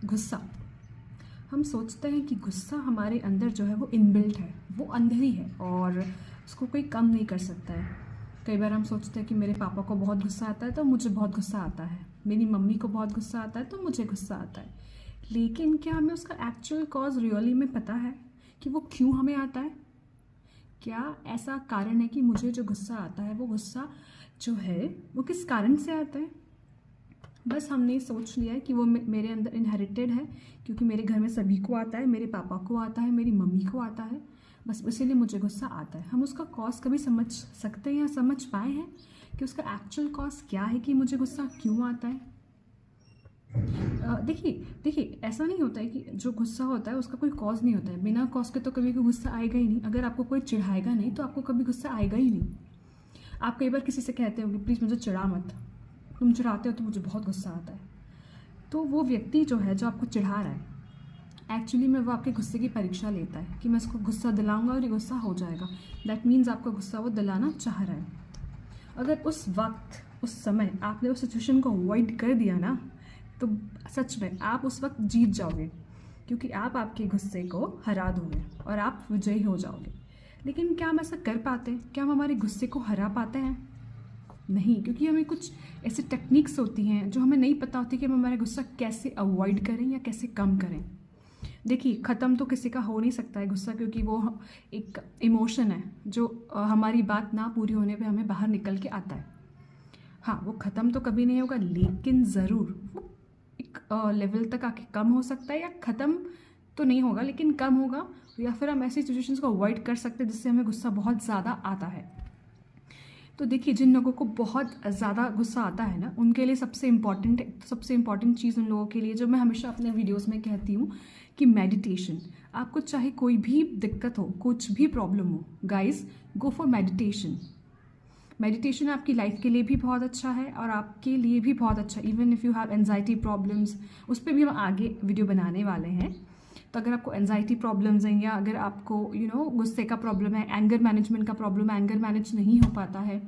गुस्सा। हम सोचते हैं कि गुस्सा हमारे अंदर जो है वो इनबिल्ट है, वो अंदर ही है और उसको कोई कम नहीं कर सकता है। कई बार हम सोचते हैं कि मेरे पापा को बहुत गुस्सा आता है तो मुझे बहुत गुस्सा आता है, मेरी मम्मी को बहुत गुस्सा आता है तो मुझे गुस्सा आता है। लेकिन क्या हमें उसका एक्चुअल कॉज रियली में पता है कि वो क्यों हमें आता है? क्या ऐसा कारण है कि मुझे जो गुस्सा आता है वो गुस्सा जो है वो किस कारण से आता है? बस हमने सोच लिया है कि वो मेरे अंदर इनहेरिटेड है, क्योंकि मेरे घर में सभी को आता है, मेरे पापा को आता है, मेरी मम्मी को आता है, बस इसीलिए मुझे गुस्सा आता है। हम उसका कॉज कभी समझ सकते हैं या समझ पाए हैं कि उसका एक्चुअल कॉज क्या है कि मुझे गुस्सा क्यों आता है? देखिए ऐसा नहीं होता है कि जो गुस्सा होता है उसका कोई कॉज नहीं होता है। बिना कॉज के तो कभी कोई गुस्सा आएगा ही नहीं। अगर आपको कोई चिढ़ाएगा नहीं तो आपको कभी गुस्सा आएगा ही नहीं। आप कई बार किसी से कहते हो कि प्लीज़ मुझे चिढ़ा मत, तुम चिढ़ाते हो तो मुझे बहुत गुस्सा आता है। तो वो व्यक्ति जो है, जो आपको चिढ़ा रहा है, एक्चुअली में वो आपके गुस्से की परीक्षा लेता है कि मैं इसको गुस्सा दिलाऊंगा और ये गुस्सा हो जाएगा। दैट मीन्स आपका गुस्सा वो दिलाना चाह रहा है। अगर उस वक्त, उस समय आपने उस सिचुएशन को अवॉइड कर दिया ना, तो सच में आप उस वक्त जीत जाओगे, क्योंकि आप आपके गुस्से को हरा दोगे और आप विजयी हो जाओगे। लेकिन क्या हम ऐसा कर पाते हैं? क्या हम हमारे गुस्से को हरा पाते हैं? नहीं, क्योंकि हमें कुछ ऐसी टेक्निक्स होती हैं जो हमें नहीं पता होती कि हम हमारा गुस्सा कैसे अवॉइड करें या कैसे कम करें। देखिए, ख़त्म तो किसी का हो नहीं सकता है गुस्सा, क्योंकि वो एक इमोशन है जो हमारी बात ना पूरी होने पे हमें बाहर निकल के आता है। हाँ, वो ख़त्म तो कभी नहीं होगा, लेकिन ज़रूर वो एक लेवल तक आके कम हो सकता है, या ख़त्म तो नहीं होगा लेकिन कम होगा, या फिर हम ऐसी सिचुएशंस को अवॉइड कर सकते हैं जिससे हमें गुस्सा बहुत ज़्यादा आता है। तो देखिए, जिन लोगों को बहुत ज़्यादा गुस्सा आता है ना, उनके लिए सबसे इम्पॉर्टेंट चीज़ उन लोगों के लिए, जो मैं हमेशा अपने वीडियोस में कहती हूँ, कि मेडिटेशन। आपको चाहे कोई भी दिक्कत हो, कुछ भी प्रॉब्लम हो, guys, go for meditation. Meditation आपकी लाइफ के लिए भी बहुत अच्छा है और आपके लिए भी बहुत अच्छा, even if you have anxiety problems, उस पर भी हम आगे वीडियो बनाने वाले हैं। तो अगर आपको एनजाइटी प्रॉब्लम्स हैं, या अगर आपको गुस्से का प्रॉब्लम है, एंगर मैनेजमेंट का प्रॉब्लम है, एंगर मैनेज नहीं हो पाता है,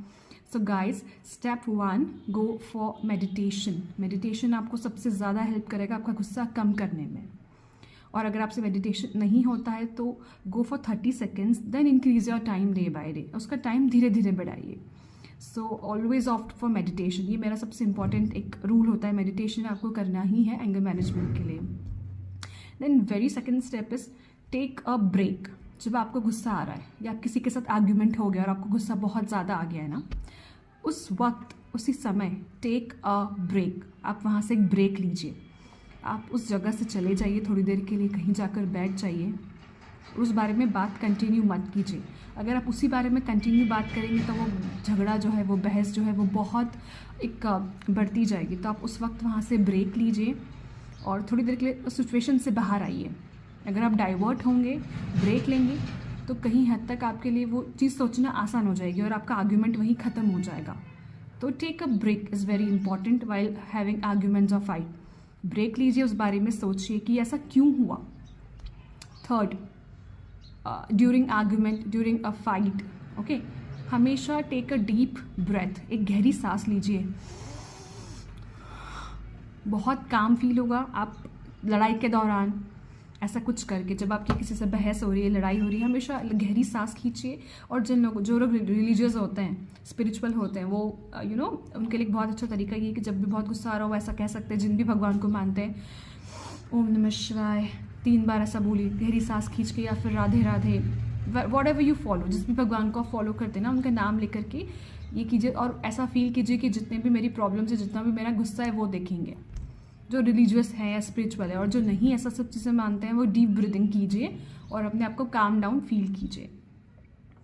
so guys, step 1, go for meditation. Meditation आपको सबसे ज़्यादा हेल्प करेगा आपका गुस्सा कम करने में। और अगर आपसे मेडिटेशन नहीं होता है तो go for 30 seconds, then increase your time day by day. उसका टाइम धीरे धीरे बढ़ाइए। So always opt for meditation. ये मेरा सबसे इंपॉर्टेंट एक रूल होता है, मेडिटेशन आपको करना ही है एंगर मैनेजमेंट के लिए। Then very second step is take a break. जब आपको गुस्सा आ रहा है या किसी के साथ आर्ग्यूमेंट हो गया और आपको गुस्सा बहुत ज़्यादा आ गया है ना, उस वक्त, उसी समय टेक अ ब्रेक। आप वहाँ से एक ब्रेक लीजिए। आप उस जगह से चले जाइए, थोड़ी देर के लिए कहीं जाकर बैठ जाइए। उस बारे में बात कंटिन्यू मत कीजिए। अगर आप उसी बारे में कंटिन्यू बात करेंगे तो वो झगड़ा जो है, वो बहस जो है, वो बहुत एक बढ़ती जाएगी। तो आप उस वक्त वहाँ से ब्रेक लीजिए और थोड़ी देर के लिए उस सिचुएशन से बाहर आइए। अगर आप डाइवर्ट होंगे, ब्रेक लेंगे, तो कहीं हद तक आपके लिए वो चीज़ सोचना आसान हो जाएगी और आपका आर्ग्यूमेंट वहीं ख़त्म हो जाएगा। तो take a break is very important while having arguments और फाइट। ब्रेक लीजिए, उस बारे में सोचिए कि ऐसा क्यों हुआ। Third, during argument, during a fight, okay, हमेशा टेक अ डीप ब्रेथ। एक गहरी सांस लीजिए। बहुत काम फील होगा आप लड़ाई के दौरान ऐसा कुछ करके। जब आपकी किसी से बहस हो रही है, लड़ाई हो रही है, हमेशा गहरी सांस खींचिए। और जो लोग रिलीजियस होते हैं, स्पिरिचुअल होते हैं, वो उनके लिए बहुत अच्छा तरीका ये है कि जब भी बहुत गुस्सा आ रहा हो, ऐसा कह सकते हैं, जिन भी भगवान को मानते हैं, ओम नमः शिवाय 3 बार ऐसा बोलिए गहरी सांस खींच के, या फिर Radhe Radhe, what ever you follow, जिस भी भगवान को आप फॉलो करते हैं ना, उनका नाम लेकर के ये कीजिए। और ऐसा फील कीजिए कि जितने भी मेरी प्रॉब्लम्स है, जितना भी मेरा गुस्सा है, वो देखेंगे। जो रिलीजियस है या स्पिरिचुअल है, और जो नहीं ऐसा सब चीज़ें मानते हैं, वो डीप ब्रीदिंग कीजिए और अपने आप को काम डाउन फील कीजिए।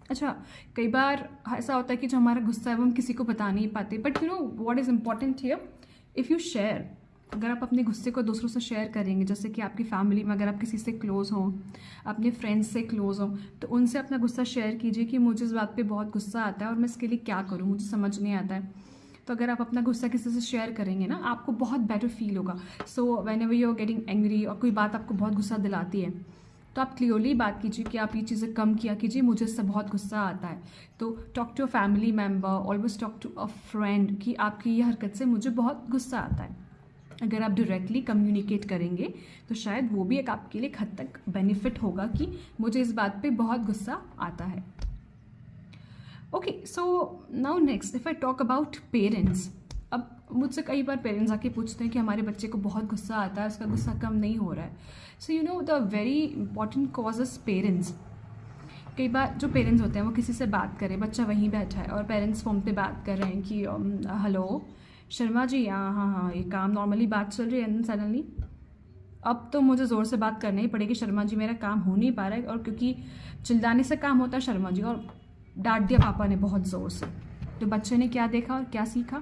अच्छा, कई बार ऐसा होता है कि जो हमारा गुस्सा है वो हम किसी को बता नहीं पाते, but you know what is important here, if you share. अगर आप अपने गुस्से को दूसरों से शेयर करेंगे, जैसे कि आपकी फैमिली में अगर आप किसी से क्लोज हों, अपने फ्रेंड्स से क्लोज हों, तो उनसे अपना गुस्सा शेयर कीजिए कि मुझे इस बात पे बहुत गुस्सा आता है और मैं इसके लिए क्या करूँ, मुझे समझ नहीं आता है। तो अगर आप अपना गुस्सा किसी से शेयर करेंगे ना, आपको बहुत बेटर फील होगा। So whenever you are getting angry और कोई बात आपको बहुत गुस्सा दिलाती है, तो आप क्लियरली बात कीजिए कि आप ये चीज़ें कम किया कीजिए, मुझे इससे बहुत गुस्सा आता है। तो talk to a family member, always talk to a friend कि आपकी ये हरकत से मुझे बहुत गुस्सा आता है। अगर आप डायरेक्टली कम्युनिकेट करेंगे तो शायद वो भी एक आपके लिए एक हद तक बेनिफिट होगा कि मुझे इस बात पे बहुत गुस्सा आता है। Okay, so now next if I talk about parents. अब मुझसे कई बार पेरेंट्स आके पूछते हैं कि हमारे बच्चे को बहुत गुस्सा आता है, उसका गुस्सा कम नहीं हो रहा है। So you know the very important causes parents. कई बार जो पेरेंट्स होते हैं वो किसी से बात करें, बच्चा वहीं बैठा है और पेरेंट्स फ़ोन पे बात कर रहे हैं कि हेलो शर्मा जी, हाँ, ये काम नॉर्मली बात चल रही है एंड सडनली अब तो मुझे ज़ोर से बात करनी ही पड़ेगी शर्मा जी, मेरा काम हो नहीं पा रहा है, और क्योंकि चिल्लाने से काम होता है शर्मा जी, और डांट दिया पापा ने बहुत ज़ोर से। तो बच्चे ने क्या देखा और क्या सीखा,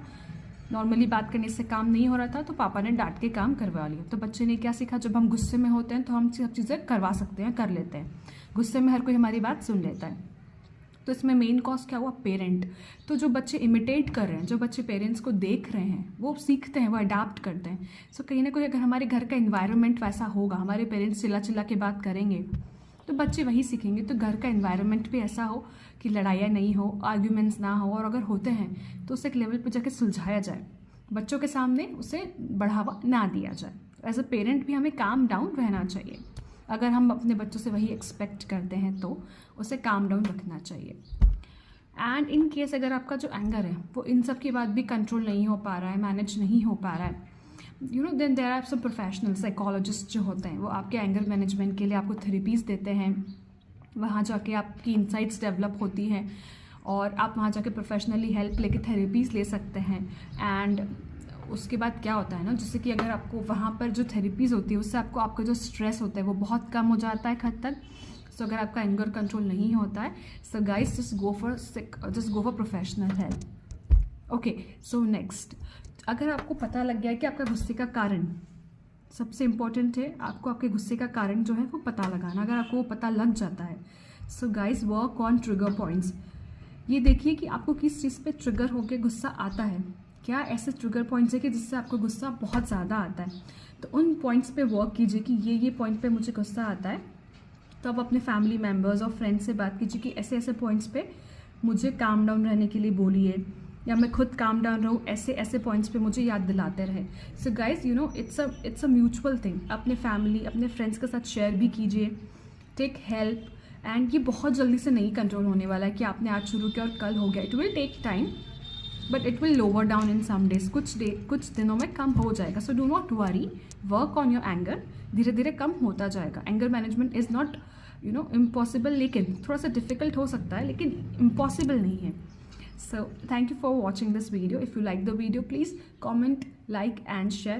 नॉर्मली बात करने से काम नहीं हो रहा था तो पापा ने डांट के काम करवा लिया। तो बच्चे ने क्या सीखा, जब हम गुस्से में होते हैं तो हम सब चीज़ें करवा सकते हैं, कर लेते हैं, गुस्से में हर कोई हमारी बात सुन लेता है। तो इसमें मेन कॉज क्या हुआ, पेरेंट। तो जो बच्चे इमिटेट कर रहे हैं, जो बच्चे पेरेंट्स को देख रहे हैं, वो सीखते हैं, वो अडाप्ट करते हैं। सो कहीं ना कहीं अगर हमारे घर का इन्वायरमेंट वैसा होगा, हमारे पेरेंट्स चिल्ला चिल्ला के बात करेंगे तो बच्चे वही सीखेंगे। तो घर का इन्वायरमेंट भी ऐसा हो कि लड़ाइयाँ नहीं हो, आर्ग्यूमेंट्स ना हो, और अगर होते हैं तो उसे एक लेवल पर जाके सुलझाया जाए, बच्चों के सामने उसे बढ़ावा ना दिया जाए। एज अ पेरेंट भी हमें काम डाउन रहना चाहिए। अगर हम अपने बच्चों से वही एक्सपेक्ट करते हैं तो उसे काम डाउन रखना चाहिए। एंड इन केस अगर आपका जो एंगर है वो इन सब के बाद भी कंट्रोल नहीं हो पा रहा है, मैनेज नहीं हो पा रहा है, you know then there are some professional psychologist जो होते हैं वो आपके एंगर मैनेजमेंट के लिए आपको थेरेपीज़ देते हैं। वहाँ जाके आपकी इंसाइट्स डेवलप होती हैं और आप वहाँ जाके प्रोफेशनली हेल्प लेके थेरेपीज़ ले सकते हैं। एंड उसके बाद क्या होता है ना, जैसे कि अगर आपको वहाँ पर जो थेरेपीज़ होती है उससे आपका जो स्ट्रेस होता है वो बहुत कम हो जाता है एक हद तक। सो अगर आपका एंगर कंट्रोल नहीं होता है, so guys just go for professional help. Okay, so next, अगर आपको पता लग गया है कि आपका गुस्से का कारण, सबसे इम्पॉर्टेंट है आपको आपके गुस्से का कारण जो है वो पता लगाना। अगर आपको वो पता लग जाता है, so guys work on trigger points. ये देखिए कि आपको किस चीज़ पे ट्रिगर होकर गुस्सा आता है, क्या ऐसे ट्रिगर पॉइंट्स है कि जिससे आपको गुस्सा बहुत ज़्यादा आता है। तो उन पॉइंट्स पे वर्क कीजिए कि ये पॉइंट पे मुझे गुस्सा आता है। तो आप अपने फैमिली मेम्बर्स और फ्रेंड्स से बात कीजिए कि ऐसे ऐसे पॉइंट्स पे मुझे काम डाउन रहने के लिए बोलिए, या मैं खुद काम डाउन रहूँ, ऐसे ऐसे पॉइंट्स पे मुझे याद दिलाते रहे। So guys you know it's a mutual thing. अपने फैमिली अपने फ्रेंड्स के साथ शेयर भी कीजिए, टेक हेल्प। एंड ये बहुत जल्दी से नहीं कंट्रोल होने वाला है कि आपने आज शुरू किया और कल हो गया। It will take time but it will lower down in some days. कुछ दिनों में कम हो जाएगा। So do not worry, work on your anger. धीरे धीरे कम होता जाएगा। Anger management is not impossible, लेकिन थोड़ा सा डिफिकल्ट हो सकता है, लेकिन इम्पॉसिबल नहीं है। So thank you for watching this video. If you like the video, please comment, like and share.